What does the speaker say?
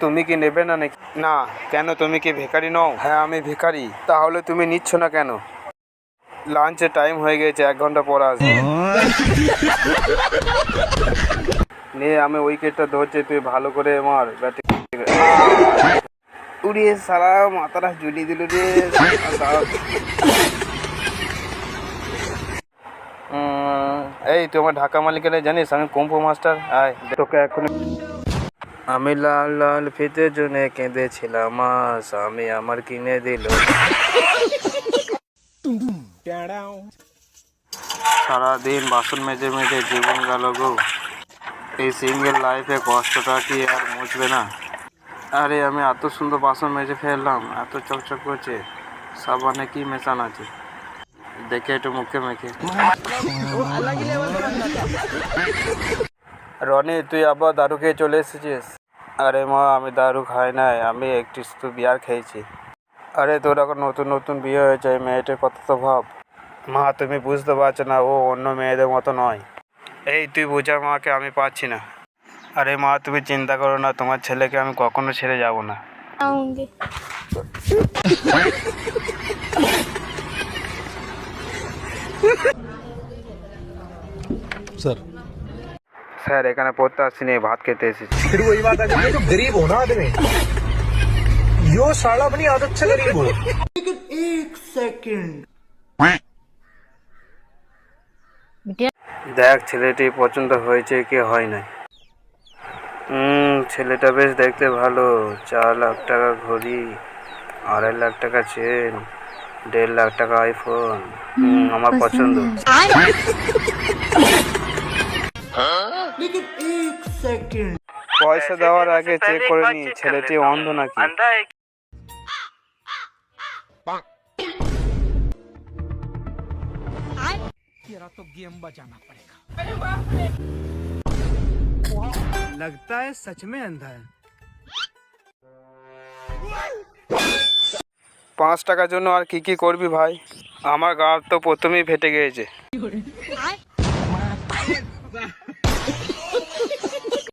তুমি কি নেবে না নাকি? না। কেন, তুমি কি ভিখারি নও? হ্যাঁ আমি ভিখারি। তাহলে তুমি নিচ্ছ না কেন? লাঞ্চের টাইম হয়ে গেছে, 1 ঘন্টা পর আসবে। নে, আমি উইকেটটা ধরছি, তুই ভালো করে মার ব্যাটিং। উড়িয়ে সালা মাথাটা জুড়িয়ে দিল রে। এই তোমার ঢাকা মালিকের জানিস আমি কুম্ফু মাস্টার। আয় তোকে এখন। আমি লাল লাল ফিতে জন্য কেঁদেছিলাম মাস, আমি আমার কিনে দিল। সারাদিন বাসন মেজে মেজে জীবন গেল গো। এই সিঙ্গেল লাইফে কষ্টটা কি আর মুছবে না? আরে আমি এত সুন্দর বাসন মেজে ফেললাম, এত চকচক করছে, সাবানে কি মেশান আছে দেখে একটু মুখে মেখে। রনি, তুই আবার দারু খেয়ে চলে এসেছিস? আরে মা, আমি দারু খাই নাই, আমি একটু শুধু বিয়ার খেয়েছি। আরে তোর এখন নতুন নতুন বিয়ে হয়েছে, এই মেয়েটার কথা তো ভাব। মা তুমি বুঝতে পারছো না, ও অন্য মেয়েদের মতো নয়। এই তুই বোঝা মাকে, আমি পাচ্ছি না। আরে মা তুমি চিন্তা করো না, তোমার ছেলেকে আমি কখনো ছেড়ে যাব না। सर স্যার এখানে পড়তে আসিনি, ভাত খেতে এসেছি। फिर वही बात आ गई, तो गरीब हो ना आदमी, यो साला अपनी आदत से गरीब हो। দেখ ছেলেটি পছন্দ হয়েছে কি হয় নাই। ছেলেটা বেশ দেখতে ভালো। 4 লাখ টাকা ঘড়ি, 2.5 লাখ টাকা চেন, 1.5 লাখ টাকা আইফোন। আমার পছন্দ। পয়সা দেওয়ার আগে চেক করে নি ছেলেটি অন্ধ নাকি। लगता है सच में अंधा है। 5 টাকার জন্য আর কি কি করবি ভাই? আমার গা তো প্রথমেই ফেটে গিয়েছে।